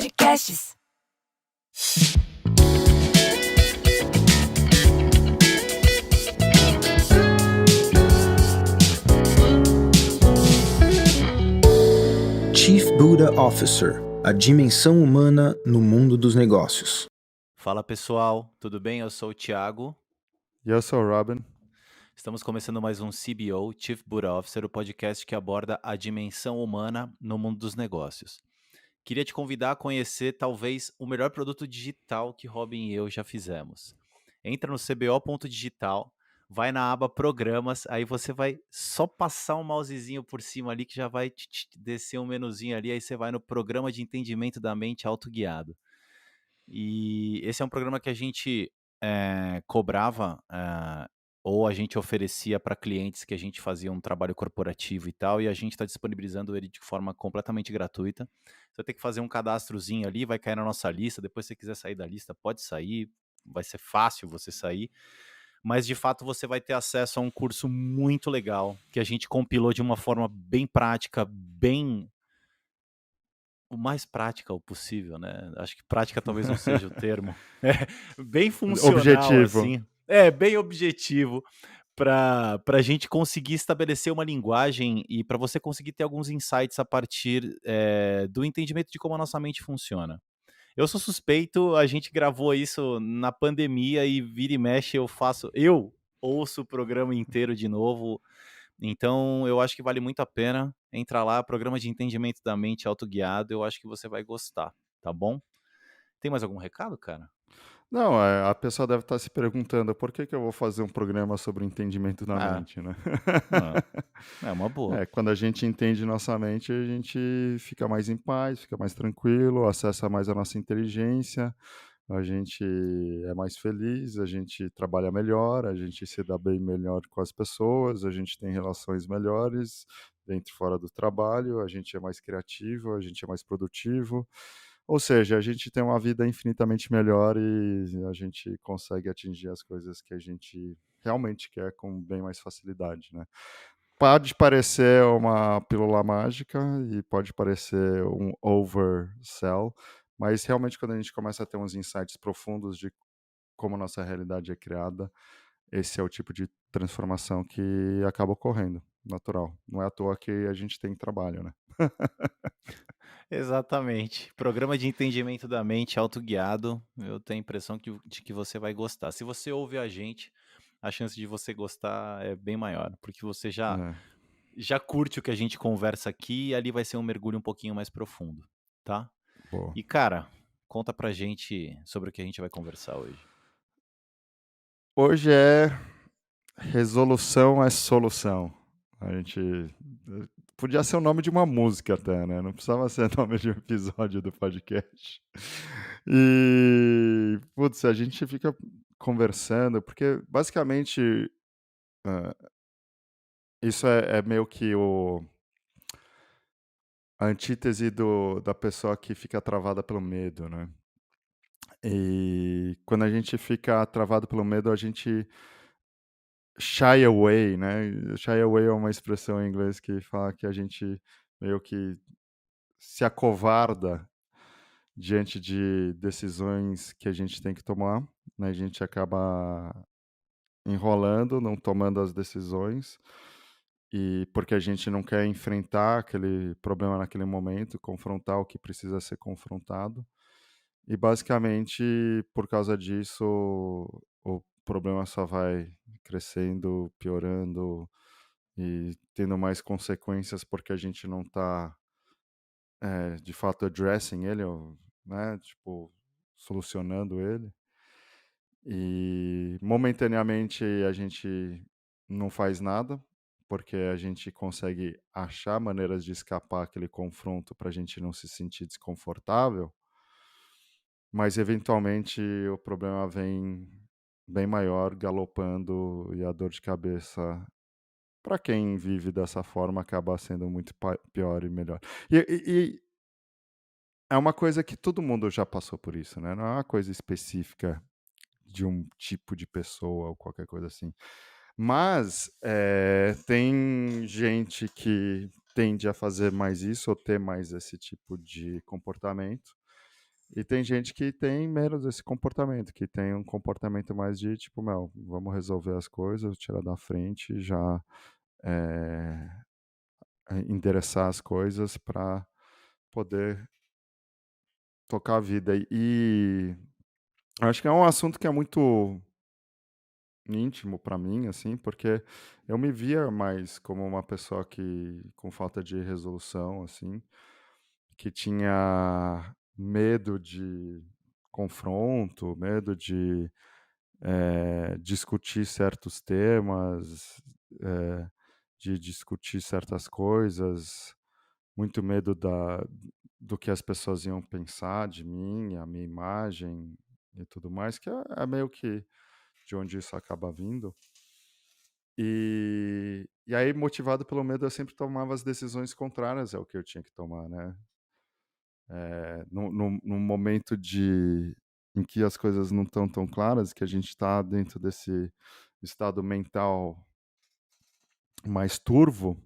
Podcasts. Chief Buddha Officer, a dimensão humana no mundo dos negócios. Fala pessoal, tudo bem? Eu sou o Thiago. E eu sou o Robin. Estamos começando mais um CBO, Chief Buddha Officer, o podcast que aborda a dimensão humana no mundo dos negócios. Queria te convidar a conhecer talvez o melhor produto digital que Robin e eu já fizemos. Entra no cbo.digital, vai na aba Programas, aí você vai só passar um mousezinho por cima ali que já vai descer um menuzinho ali, aí você vai no Programa de Entendimento da Mente Autoguiado. E esse é um programa que a gente cobrava ou a gente oferecia para clientes que a gente fazia um trabalho corporativo e tal, e a gente está disponibilizando ele de forma completamente gratuita. Você vai ter que fazer um cadastrozinho ali, vai cair na nossa lista, depois se você quiser sair da lista, pode sair, vai ser fácil você sair, mas de fato você vai ter acesso a um curso muito legal, que a gente compilou de uma forma bem prática, bem... o mais prática o possível, né? Acho que prática talvez não seja o termo. Bem funcional, Objetivo. assim. Bem objetivo para a gente conseguir estabelecer uma linguagem e para você conseguir ter alguns insights a partir do entendimento de como a nossa mente funciona. Eu sou suspeito, a gente gravou isso na pandemia e vira e mexe eu ouço o programa inteiro de novo. Então, eu acho que vale muito a pena. Entra lá, Programa de Entendimento da Mente Autoguiado, eu acho que você vai gostar, tá bom? Tem mais algum recado, cara? Não, a pessoa deve estar se perguntando por que eu vou fazer um programa sobre o entendimento da mente, né? É uma boa. Quando a gente entende nossa mente, a gente fica mais em paz, fica mais tranquilo, acessa mais a nossa inteligência, a gente é mais feliz, a gente trabalha melhor, a gente se dá bem melhor com as pessoas, a gente tem relações melhores dentro e fora do trabalho, a gente é mais criativo, a gente é mais produtivo. Ou seja, a gente tem uma vida infinitamente melhor e a gente consegue atingir as coisas que a gente realmente quer com bem mais facilidade, né? Pode parecer uma pílula mágica e pode parecer um oversell, mas realmente quando a gente começa a ter uns insights profundos de como nossa realidade é criada, esse é o tipo de transformação que acaba ocorrendo, natural. Não é à toa que a gente tem trabalho, né? Exatamente. Programa de Entendimento da Mente Autoguiado, eu tenho a impressão de que você vai gostar. Se você ouve a gente, a chance de você gostar é bem maior, porque você já curte o que a gente conversa aqui e ali vai ser um mergulho um pouquinho mais profundo, tá? Boa. E, cara, conta pra gente sobre o que a gente vai conversar hoje. Hoje é Resolução é Solução. A gente... Podia ser o nome de uma música até, né? Não precisava ser o nome de um episódio do podcast. E, putz, a gente fica conversando, porque basicamente isso é meio que a antítese da pessoa que fica travada pelo medo, né? E quando a gente fica travado pelo medo, a gente shy away, né? Shy away é uma expressão em inglês que fala que a gente meio que se acovarda diante de decisões que a gente tem que tomar, né? A gente acaba enrolando, não tomando as decisões, e porque a gente não quer enfrentar aquele problema naquele momento, confrontar o que precisa ser confrontado. E basicamente, por causa disso, o problema só vai crescendo, piorando e tendo mais consequências porque a gente não está, de fato, addressing ele, ou, né, tipo, solucionando ele. E momentaneamente a gente não faz nada, porque a gente consegue achar maneiras de escapar aquele confronto para a gente não se sentir desconfortável, mas eventualmente o problema vem bem maior, galopando, e a dor de cabeça, para quem vive dessa forma, acaba sendo muito pior e melhor. E é uma coisa que todo mundo já passou por isso, né? Não é uma coisa específica de um tipo de pessoa ou qualquer coisa assim. Mas tem gente que tende a fazer mais isso ou ter mais esse tipo de comportamento. E tem gente que tem menos esse comportamento, que tem um comportamento mais de tipo, meu, vamos resolver as coisas, tirar da frente, já eh, endereçar as coisas para poder tocar a vida. E acho que é um assunto que é muito íntimo para mim, assim, porque eu me via mais como uma pessoa que com falta de resolução, assim, que tinha medo de confronto, medo de discutir certos temas, eh, de discutir certas coisas, muito medo do que as pessoas iam pensar de mim, a minha imagem e tudo mais, que é meio que de onde isso acaba vindo. E aí, motivado pelo medo, eu sempre tomava as decisões contrárias ao que eu tinha que tomar, né? Num momento em que as coisas não estão tão claras, que a gente está dentro desse estado mental mais turvo,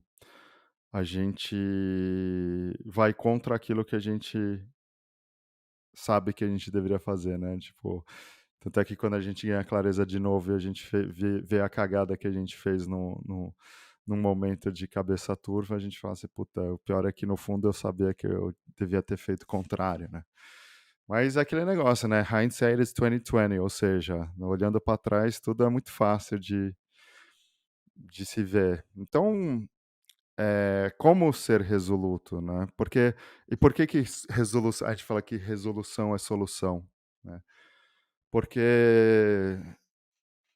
a gente vai contra aquilo que a gente sabe que a gente deveria fazer, né? Tipo, tanto é que quando a gente ganha clareza de novo e a gente vê a cagada que a gente fez num momento de cabeça turva, a gente fala assim, puta, o pior é que no fundo eu sabia que eu devia ter feito o contrário, né? Mas é aquele negócio, né? Hindsight is 2020, ou seja, olhando para trás, tudo é muito fácil de se ver. Então, como ser resoluto, né? E por que resolução, a gente fala que resolução é solução, né? Porque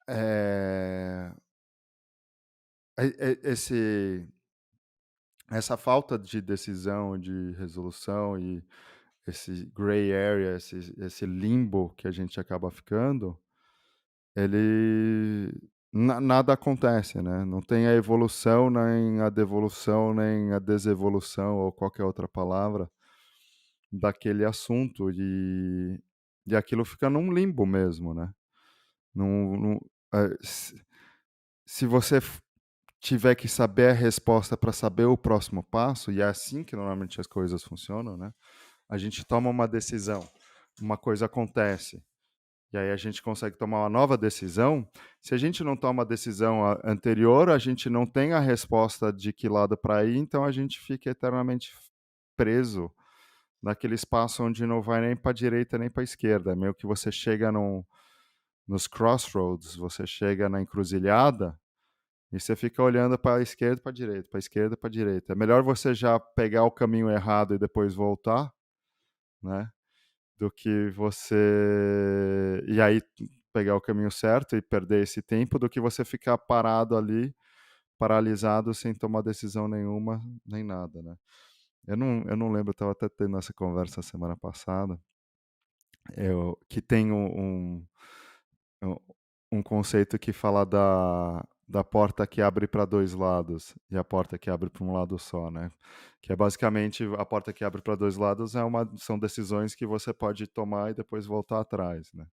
é, esse essa falta de decisão, de resolução e esse gray area, esse limbo que a gente acaba ficando, ele nada acontece, né? Não tem a evolução, nem a devolução, nem a desevolução ou qualquer outra palavra daquele assunto e aquilo fica num limbo mesmo, né? Num, se você tiver que saber a resposta para saber o próximo passo, e é assim que normalmente as coisas funcionam, né? A gente toma uma decisão, uma coisa acontece, e aí a gente consegue tomar uma nova decisão. Se a gente não toma a decisão anterior, a gente não tem a resposta de que lado para ir, então a gente fica eternamente preso naquele espaço onde não vai nem para a direita nem para a esquerda. Meio que você chega nos crossroads, você chega na encruzilhada e você fica olhando para a esquerda e para a direita, para a esquerda e para a direita. É melhor você já pegar o caminho errado e depois voltar, né? Do que você e aí pegar o caminho certo e perder esse tempo, do que você ficar parado ali, paralisado, sem tomar decisão nenhuma, nem nada, né? Eu não lembro, eu estava até tendo essa conversa semana passada, que tem um um conceito que fala da porta que abre para dois lados e a porta que abre para um lado só, né? Que é basicamente a porta que abre para dois lados são decisões que você pode tomar e depois voltar atrás, né?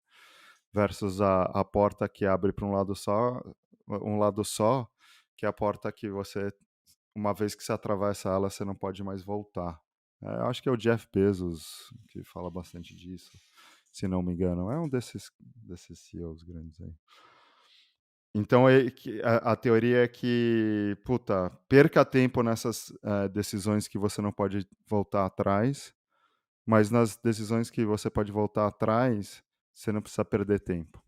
Versus a porta que abre para um lado só, que é a porta que você, uma vez que você atravessa ela, você não pode mais voltar. Eu acho que é o Jeff Bezos que fala bastante disso, se não me engano. É um desses CEOs grandes aí. Então, a teoria é que, puta, perca tempo nessas decisões que você não pode voltar atrás, mas nas decisões que você pode voltar atrás, você não precisa perder tempo.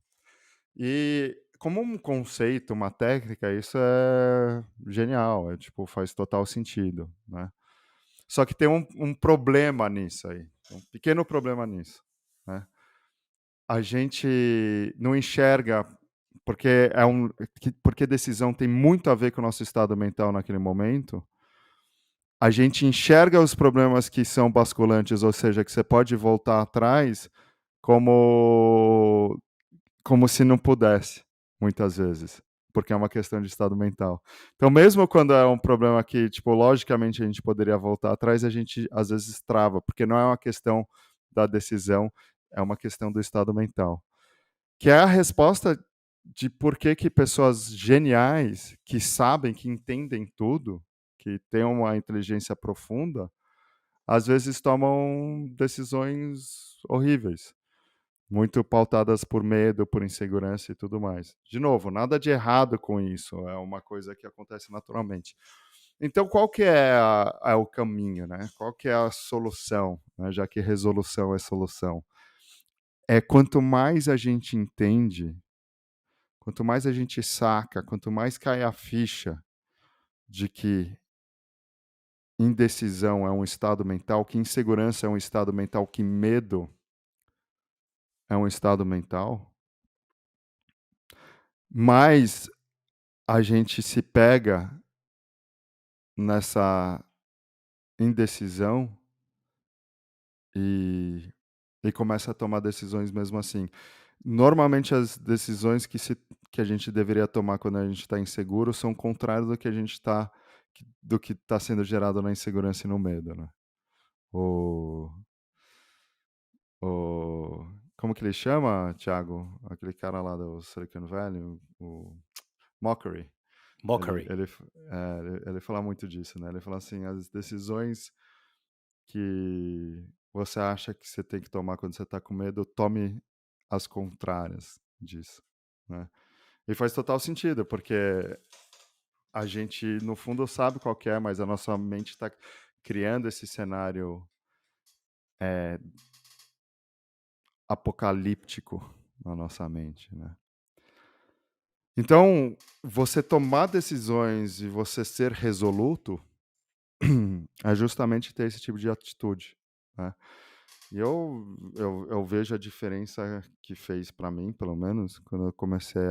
E como um conceito, uma técnica, isso é genial, tipo, faz total sentido, né? Só que tem um problema nisso aí, um pequeno problema nisso, né? A gente não enxerga, porque porque decisão tem muito a ver com o nosso estado mental naquele momento. A gente enxerga os problemas que são basculantes, ou seja, que você pode voltar atrás, como como se não pudesse, muitas vezes, porque é uma questão de estado mental. Então, mesmo quando é um problema que, tipo, logicamente a gente poderia voltar atrás, a gente às vezes trava, porque não é uma questão da decisão, é uma questão do estado mental. Que é a resposta de por que pessoas geniais, que sabem, que entendem tudo, que têm uma inteligência profunda, às vezes tomam decisões horríveis, muito pautadas por medo, por insegurança e tudo mais. De novo, nada de errado com isso, é uma coisa que acontece naturalmente. Então, qual que é o caminho, né? Qual que é a solução, né? Já que resolução é solução? É quanto mais a gente entende, quanto mais a gente saca, quanto mais cai a ficha de que indecisão é um estado mental, que insegurança é um estado mental, que medo é um estado mental, mais a gente se pega nessa indecisão e, e começa a tomar decisões mesmo assim. Normalmente as decisões que a gente deveria tomar quando a gente está inseguro são contrárias do que está sendo gerado na insegurança e no medo, né? O, como que ele chama, Thiago? Aquele cara lá do Silicon Valley, o Mockery. Mockery. Ele fala muito disso, né? Ele fala assim, as decisões que você acha que você tem que tomar quando você está com medo, tome as contrárias disso, né? E faz total sentido, porque a gente, no fundo, sabe qual que é, mas a nossa mente está criando esse cenário apocalíptico na nossa mente, né? Então, você tomar decisões e você ser resoluto é justamente ter esse tipo de atitude, né? E eu vejo a diferença que fez para mim, pelo menos, quando eu comecei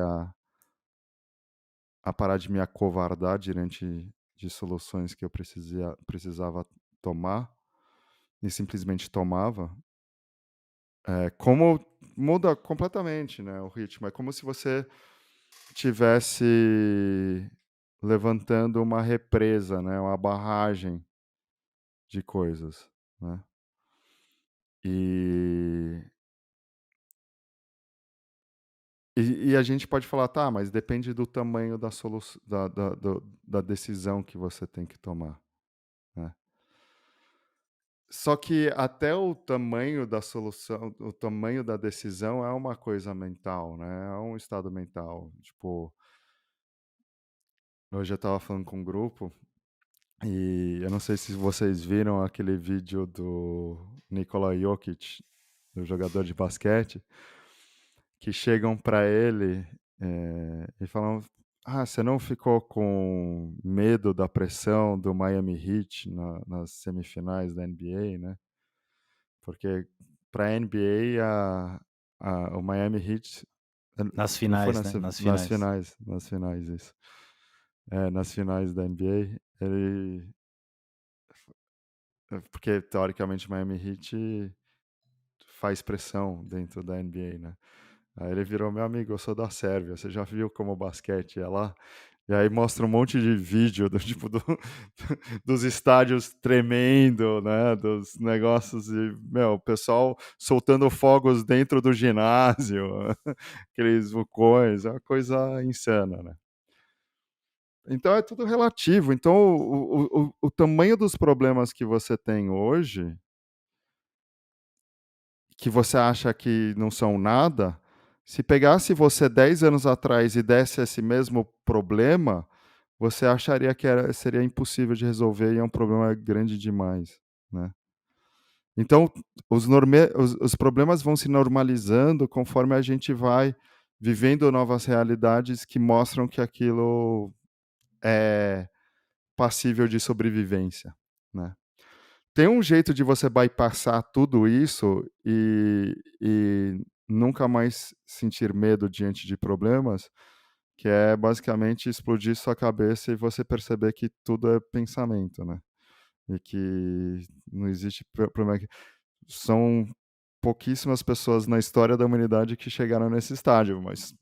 a parar de me acovardar diante de soluções que eu precisava tomar e simplesmente tomava. Como muda completamente, né, o ritmo. É como se você tivesse levantando uma represa, né, uma barragem de coisas, né? E, e a gente pode falar, tá, mas depende do tamanho da, da decisão que você tem que tomar, né? Só que até o tamanho da solução, o tamanho da decisão é uma coisa mental, né? É um estado mental. Tipo, hoje eu estava falando com um grupo e eu não sei se vocês viram aquele vídeo do Nikola Jokic, do jogador de basquete, que chegam para ele e falam: Ah, você não ficou com medo da pressão do Miami Heat nas semifinais da NBA, né? Porque para a NBA, o Miami Heat. Nas Não foi finais, né? Nas nas finais. finais, nas finais, isso. Nas finais da NBA, porque teoricamente o Miami Heat faz pressão dentro da NBA, né? Aí ele virou: Meu amigo, eu sou da Sérvia, você já viu como o basquete é lá? E aí mostra um monte de vídeo do tipo dos estádios tremendo, né? Dos negócios e, meu, o pessoal soltando fogos dentro do ginásio, aqueles vulcões, é uma coisa insana, né? Então é tudo relativo. Então o tamanho dos problemas que você tem hoje, que você acha que não são nada, se pegasse você 10 anos atrás e desse esse mesmo problema, você acharia que seria impossível de resolver e é um problema grande demais, né? Então, os problemas vão se normalizando conforme a gente vai vivendo novas realidades que mostram que aquilo é passível de sobrevivência, né? Tem um jeito de você bypassar tudo isso e nunca mais sentir medo diante de problemas, que é basicamente explodir sua cabeça e você perceber que tudo é pensamento, né? E que não existe problema. São pouquíssimas pessoas na história da humanidade que chegaram nesse estágio, mas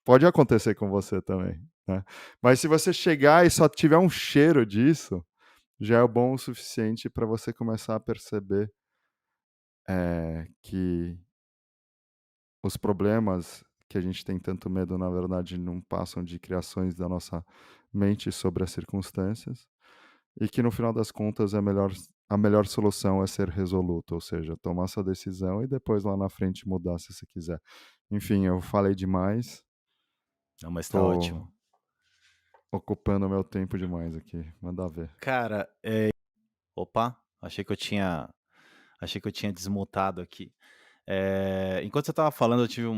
pode acontecer com você também, né? Mas se você chegar e só tiver um cheiro disso, já é bom o suficiente para você começar a perceber que os problemas que a gente tem tanto medo, na verdade, não passam de criações da nossa mente sobre as circunstâncias e que, no final das contas, é melhor a melhor solução é ser resoluto, ou seja, tomar essa decisão e depois lá na frente mudar se você quiser. Enfim, eu falei demais, Não, mas tá tô ótimo. ocupando meu tempo demais aqui. Manda ver. Cara, opa, achei que eu tinha desmutado aqui. Enquanto você tava falando, eu tive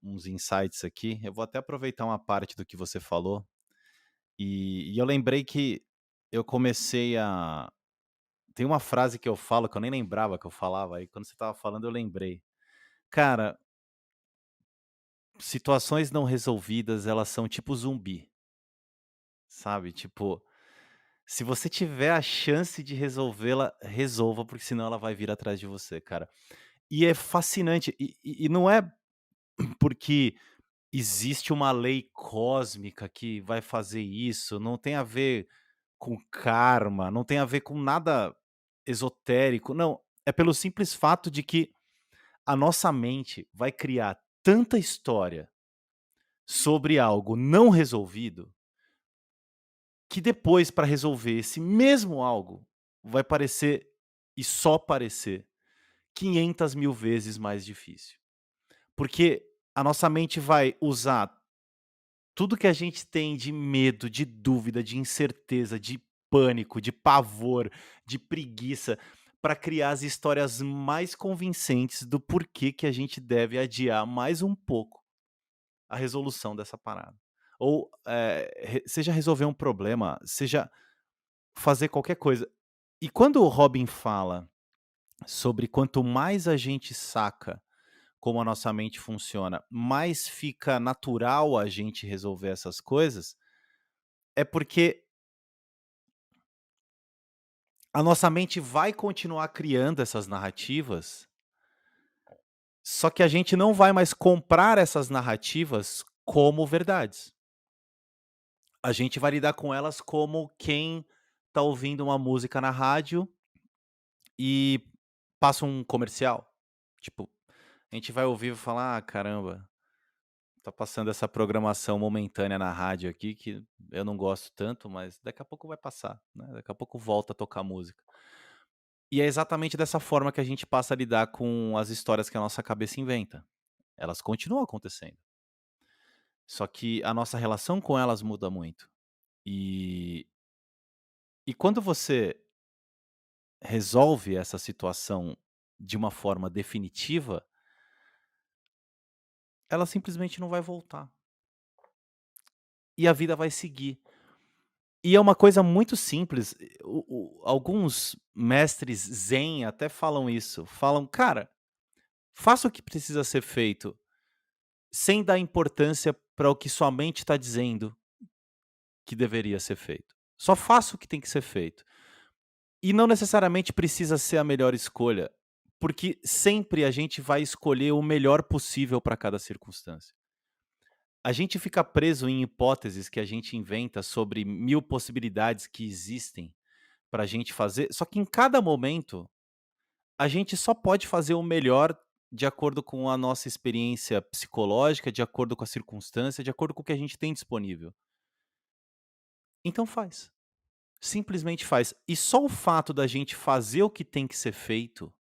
uns insights aqui. Eu vou até aproveitar uma parte do que você falou. E eu lembrei que eu comecei a. Tem uma frase que eu falo que eu nem lembrava que eu falava. Aí quando você tava falando, eu lembrei. Cara, situações não resolvidas, elas são tipo zumbi, sabe? Tipo, se você tiver a chance de resolvê-la, resolva, porque senão ela vai vir atrás de você, cara. E é fascinante. E não é porque existe uma lei cósmica que vai fazer isso, não tem a ver com karma, não tem a ver com nada esotérico, não. É pelo simples fato de que a nossa mente vai criar tanta história sobre algo não resolvido que depois, para resolver esse mesmo algo, vai parecer e só parecer 500.000 vezes mais difícil. Porque a nossa mente vai usar tudo que a gente tem de medo, de dúvida, de incerteza, de pânico, de pavor, de preguiça, para criar as histórias mais convincentes do porquê que a gente deve adiar mais um pouco a resolução dessa parada. Ou, seja resolver um problema, seja fazer qualquer coisa. E quando o Robin fala sobre quanto mais a gente saca como a nossa mente funciona, mais fica natural a gente resolver essas coisas, é porque a nossa mente vai continuar criando essas narrativas, só que a gente não vai mais comprar essas narrativas como verdades. A gente vai lidar com elas como quem tá ouvindo uma música na rádio e passa um comercial. Tipo, a gente vai ouvir e falar: "Ah, caramba, tá passando essa programação momentânea na rádio aqui que eu não gosto tanto, mas daqui a pouco vai passar, né, daqui a pouco volta a tocar música". E é exatamente dessa forma que a gente passa a lidar com as histórias que a nossa cabeça inventa. Elas continuam acontecendo, só que a nossa relação com elas muda muito. E quando você resolve essa situação de uma forma definitiva, ela simplesmente não vai voltar, e a vida vai seguir. E é uma coisa muito simples, alguns mestres zen até falam isso, falam: "Cara, faça o que precisa ser feito, sem dar importância para o que sua mente está dizendo que deveria ser feito. Só faça o que tem que ser feito". E não necessariamente precisa ser a melhor escolha, porque sempre a gente vai escolher o melhor possível para cada circunstância. A gente fica preso em hipóteses que a gente inventa sobre 1000 possibilidades que existem para a gente fazer, só que em cada momento a gente só pode fazer o melhor de acordo com a nossa experiência psicológica, de acordo com a circunstância, de acordo com o que a gente tem disponível. Então faz. Simplesmente faz. E só o fato da gente fazer o que tem que ser feito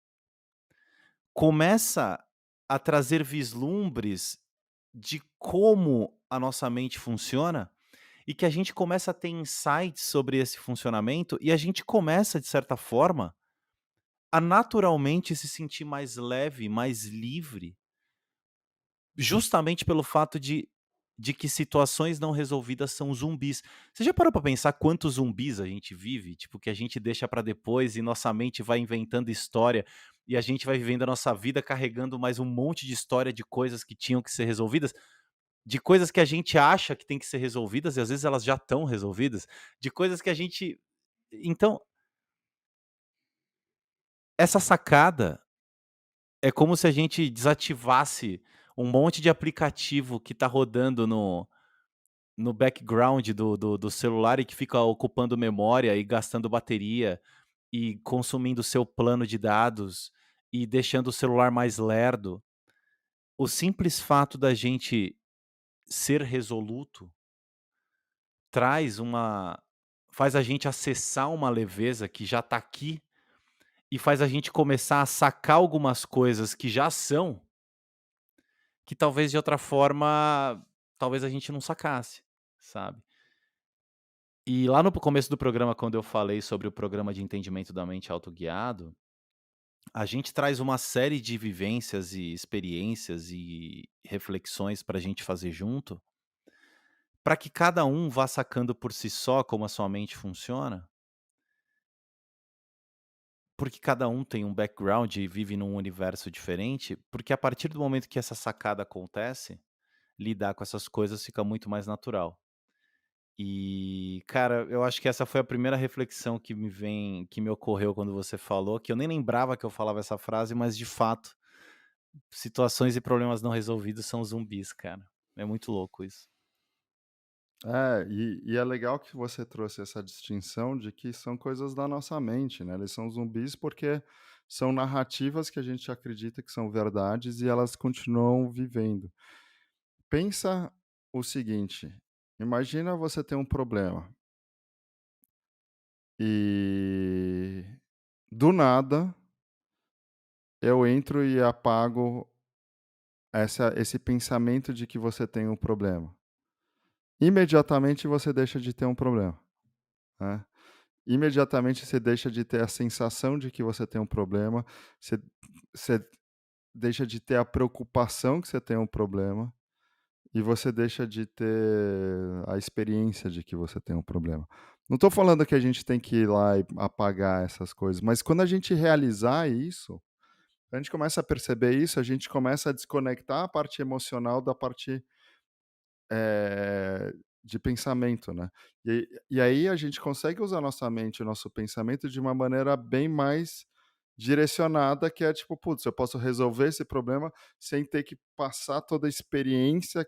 começa a trazer vislumbres de como a nossa mente funciona e que a gente começa a ter insights sobre esse funcionamento e a gente começa, de certa forma, a naturalmente se sentir mais leve, mais livre, justamente pelo fato de que situações não resolvidas são zumbis. Você já parou pra pensar quantos zumbis a gente vive? Tipo, que a gente deixa pra depois e nossa mente vai inventando história e a gente vai vivendo a nossa vida carregando mais um monte de história de coisas que tinham que ser resolvidas, de coisas que a gente acha que tem que ser resolvidas e às vezes elas já estão resolvidas, de coisas que a gente. Então, essa sacada é como se a gente desativasse um monte de aplicativo que tá rodando no background do celular e que fica ocupando memória e gastando bateria e consumindo seu plano de dados e deixando o celular mais lerdo. O simples fato da gente ser resoluto traz uma faz a gente acessar uma leveza que já tá aqui e faz a gente começar a sacar algumas coisas que já são, que talvez de outra forma, talvez a gente não sacasse, sabe. E lá no começo do programa, quando eu falei sobre o programa de entendimento da mente autoguiado, a gente traz uma série de vivências e experiências e reflexões para a gente fazer junto, para que cada um vá sacando por si só como a sua mente funciona, porque cada um tem um background e vive num universo diferente, porque a partir do momento que essa sacada acontece, lidar com essas coisas fica muito mais natural. E, cara, eu acho que essa foi a primeira reflexão que me ocorreu quando você falou, que eu nem lembrava que eu falava essa frase, mas de fato, situações e problemas não resolvidos são zumbis, cara. É muito louco isso. E é legal que você trouxe essa distinção de que são coisas da nossa mente, né? Eles são zumbis porque são narrativas que a gente acredita que são verdades e elas continuam vivendo. Pensa o seguinte: imagina você ter um problema e do nada eu entro e apago esse pensamento de que você tem um problema. Imediatamente você deixa de ter um problema, né? Imediatamente você deixa de ter a sensação de que você tem um problema, você você deixa de ter a preocupação que você tem um problema, e você deixa de ter a experiência de que você tem um problema. Não estou falando que a gente tem que ir lá e apagar essas coisas, mas quando a gente realizar isso, a gente começa a perceber isso, a gente começa a desconectar a parte emocional da parte de pensamento, né. E aí a gente consegue usar nossa mente, o nosso pensamento de uma maneira bem mais direcionada, que é tipo: "Putz, eu posso resolver esse problema sem ter que passar toda a experiência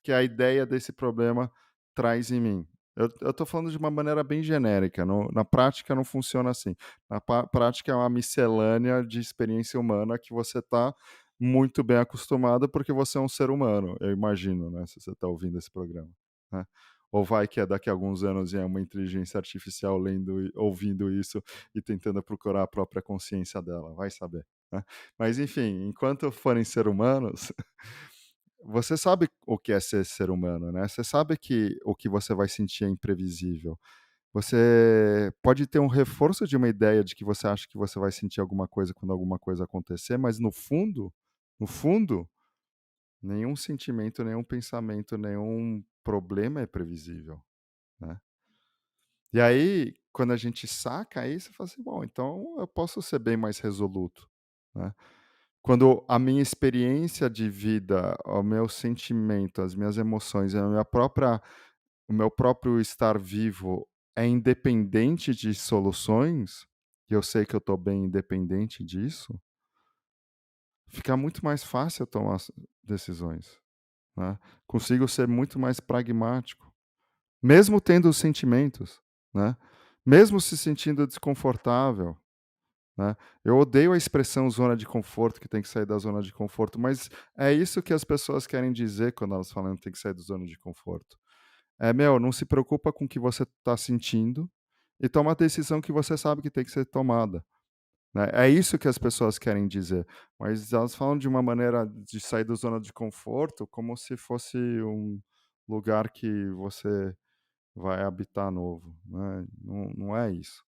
que a ideia desse problema traz em mim". Eu tô falando de uma maneira bem genérica, na prática não funciona assim. Na prática é uma miscelânea de experiência humana que você tá muito bem acostumado, porque você é um ser humano, eu imagino, né, se você está ouvindo esse programa, né. Ou vai que é daqui a alguns anos e é uma inteligência artificial ouvindo isso e tentando procurar a própria consciência dela, vai saber, né. Mas enfim, enquanto forem ser humanos, você sabe o que é ser ser humano, né, você sabe que o que você vai sentir é imprevisível. Você pode ter um reforço de uma ideia de que você acha que você vai sentir alguma coisa quando alguma coisa acontecer, mas no fundo, nenhum sentimento, nenhum pensamento, nenhum problema é previsível, né. E aí, quando a gente saca isso, fala assim: "Bom, então eu posso ser bem mais resoluto", né. Quando a minha experiência de vida, o meu sentimento, as minhas emoções, o meu próprio estar vivo é independente de soluções, e eu sei que eu estou bem independente disso, fica muito mais fácil eu tomar decisões, né. Consigo ser muito mais pragmático, mesmo tendo os sentimentos, né, mesmo se sentindo desconfortável, né. Eu odeio a expressão zona de conforto, que tem que sair da zona de conforto, mas é isso que as pessoas querem dizer quando elas falam que tem que sair da zona de conforto. Meu, não se preocupa com o que você está sentindo e toma a decisão que você sabe que tem que ser tomada, né. É isso que as pessoas querem dizer, mas elas falam de uma maneira de sair da zona de conforto como se fosse um lugar que você vai habitar novo, né, não é isso.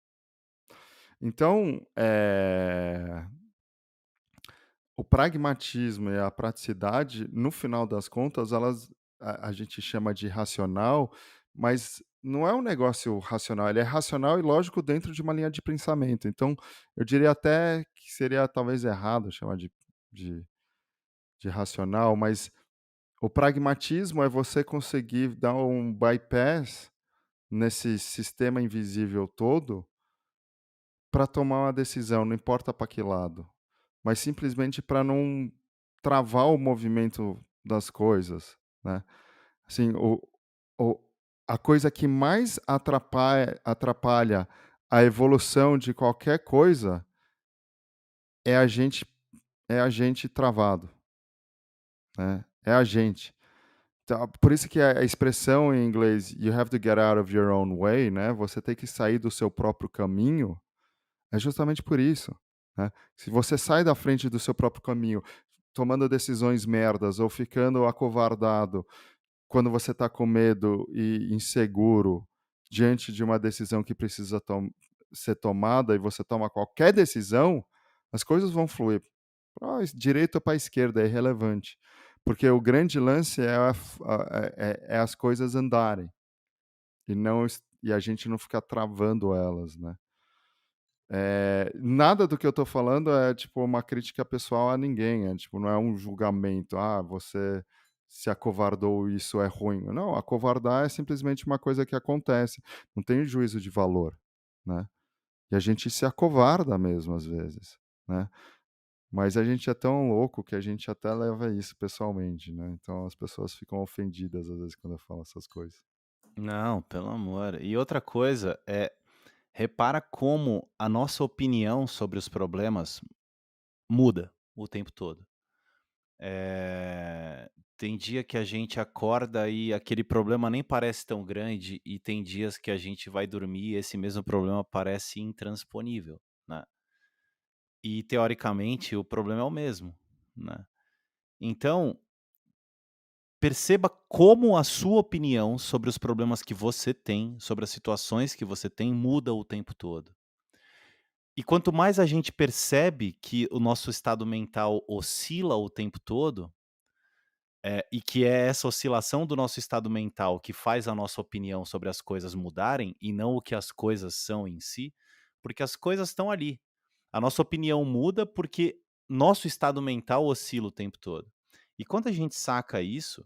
Então, o pragmatismo e a praticidade, no final das contas, a gente chama de racional, mas não é um negócio racional, ele é racional e lógico dentro de uma linha de pensamento. Então, eu diria até que seria talvez errado chamar de de racional, mas o pragmatismo é você conseguir dar um bypass nesse sistema invisível todo para tomar uma decisão, não importa para que lado. Mas simplesmente para não travar o movimento das coisas, né. Assim, o a coisa que mais atrapalha a evolução de qualquer coisa é a gente travado, né, é a gente. Então, por isso que a expressão em inglês "you have to get out of your own way", né, você tem que sair do seu próprio caminho, É justamente por isso, né. Se você sai da frente do seu próprio caminho, tomando decisões merdas ou ficando acovardado quando você está com medo e inseguro diante de uma decisão que precisa ser tomada e você toma qualquer decisão, as coisas vão fluir para direita ou para a esquerda, é irrelevante. Porque o grande lance é é as coisas andarem e não e a gente não ficar travando elas, né. Nada do que eu estou falando é, tipo, uma crítica pessoal a ninguém, tipo, não é um julgamento: "Ah, você se acovardou e isso é ruim". Não, acovardar é simplesmente uma coisa que acontece, não tem juízo de valor, né. E a gente se acovarda mesmo às vezes, né. Mas a gente é tão louco que a gente até leva isso pessoalmente, né, então as pessoas ficam ofendidas às vezes quando eu falo essas coisas. Não, pelo amor. E outra coisa repara como a nossa opinião sobre os problemas muda o tempo todo. Tem dia que a gente acorda e aquele problema nem parece tão grande, e tem dias que a gente vai dormir e esse mesmo problema parece intransponível, né. E teoricamente o problema é o mesmo, né. Então, perceba como a sua opinião sobre os problemas que você tem, sobre as situações que você tem, muda o tempo todo. E quanto mais a gente percebe que o nosso estado mental oscila o tempo todo, e que é essa oscilação do nosso estado mental que faz a nossa opinião sobre as coisas mudarem e não o que as coisas são em si, porque as coisas estão ali. A nossa opinião muda porque nosso estado mental oscila o tempo todo. E quando a gente saca isso,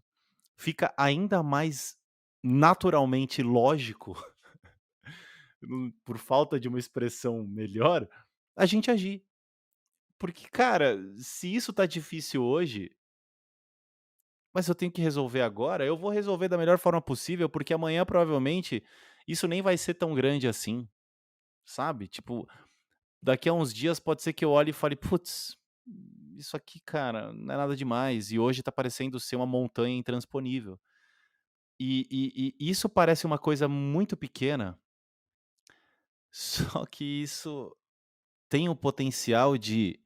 fica ainda mais naturalmente lógico, por falta de uma expressão melhor, a gente agir. Porque, cara, se isso tá difícil hoje, mas eu tenho que resolver agora, eu vou resolver da melhor forma possível, porque amanhã provavelmente isso nem vai ser tão grande assim, sabe? Tipo, daqui a uns dias pode ser que eu olhe e fale: "Putz, isso aqui, cara, não é nada demais", e hoje tá parecendo ser uma montanha intransponível. E isso parece uma coisa muito pequena, só que isso tem o potencial de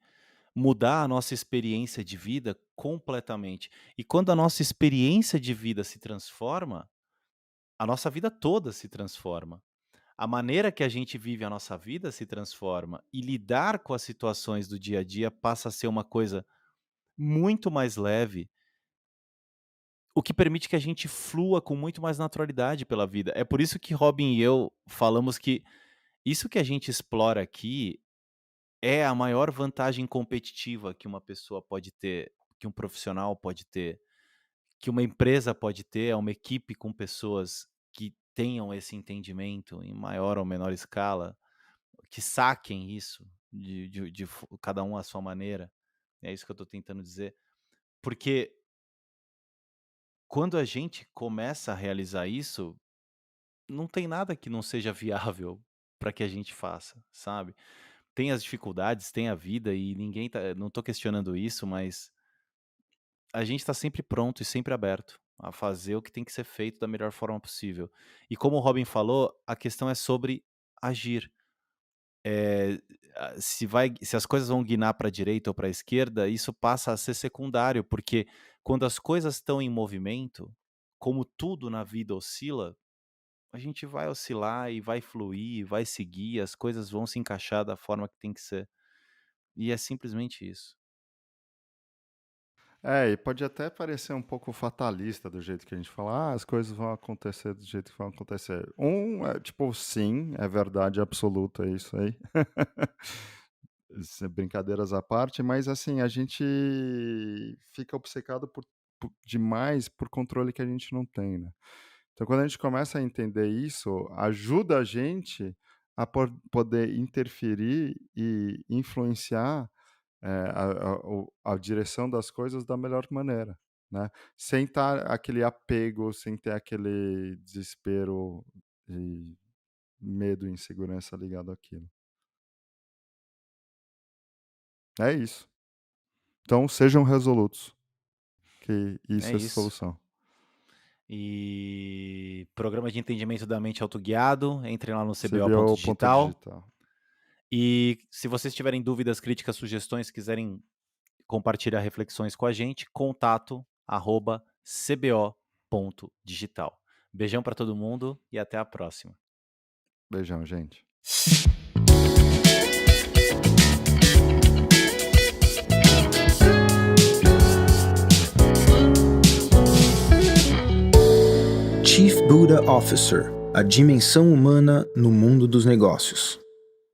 mudar a nossa experiência de vida completamente. E quando a nossa experiência de vida se transforma, a nossa vida toda se transforma. A maneira que a gente vive a nossa vida se transforma e lidar com as situações do dia a dia passa a ser uma coisa muito mais leve, o que permite que a gente flua com muito mais naturalidade pela vida. É por isso que Robin e eu falamos que isso que a gente explora aqui é a maior vantagem competitiva que uma pessoa pode ter, que um profissional pode ter, que uma empresa pode ter, é uma equipe com pessoas que tenham esse entendimento em maior ou menor escala, que saquem isso cada um à sua maneira. É isso que eu estou tentando dizer. Porque quando a gente começa a realizar isso, não tem nada que não seja viável para que a gente faça, sabe? Tem as dificuldades, tem a vida e ninguém tá, não estou questionando isso, mas a gente está sempre pronto e sempre aberto a fazer o que tem que ser feito da melhor forma possível. E como o Robin falou, a questão é sobre agir. Eh, se as coisas vão guinar para a direita ou para a esquerda, isso passa a ser secundário, porque quando as coisas estão em movimento, como tudo na vida oscila, a gente vai oscilar e vai fluir, vai seguir, as coisas vão se encaixar da forma que tem que ser. E é simplesmente isso. E pode até parecer um pouco fatalista do jeito que a gente fala: "Ah, as coisas vão acontecer do jeito que vão acontecer". Tipo, sim, é verdade absoluta isso aí. Brincadeiras à parte, mas assim, a gente fica obcecado demais por controle que a gente não tem, né. Então quando a gente começa a entender isso, ajuda a gente a poder interferir e influenciar a direção das coisas da melhor maneira, né, sem estar aquele apego, sem ter aquele desespero e medo e insegurança ligado àquilo. É isso. Então sejam resolutos, que É isso é a isso. solução. E programa de entendimento da mente autoguiado, entre lá no CBO.digital cbo.digital. E se vocês tiverem dúvidas, críticas, sugestões, quiserem compartilhar reflexões com a gente, contato@cbo.digital. Beijão para todo mundo e até a próxima. Beijão, gente. Chief Buddha Officer, a dimensão humana no mundo dos negócios.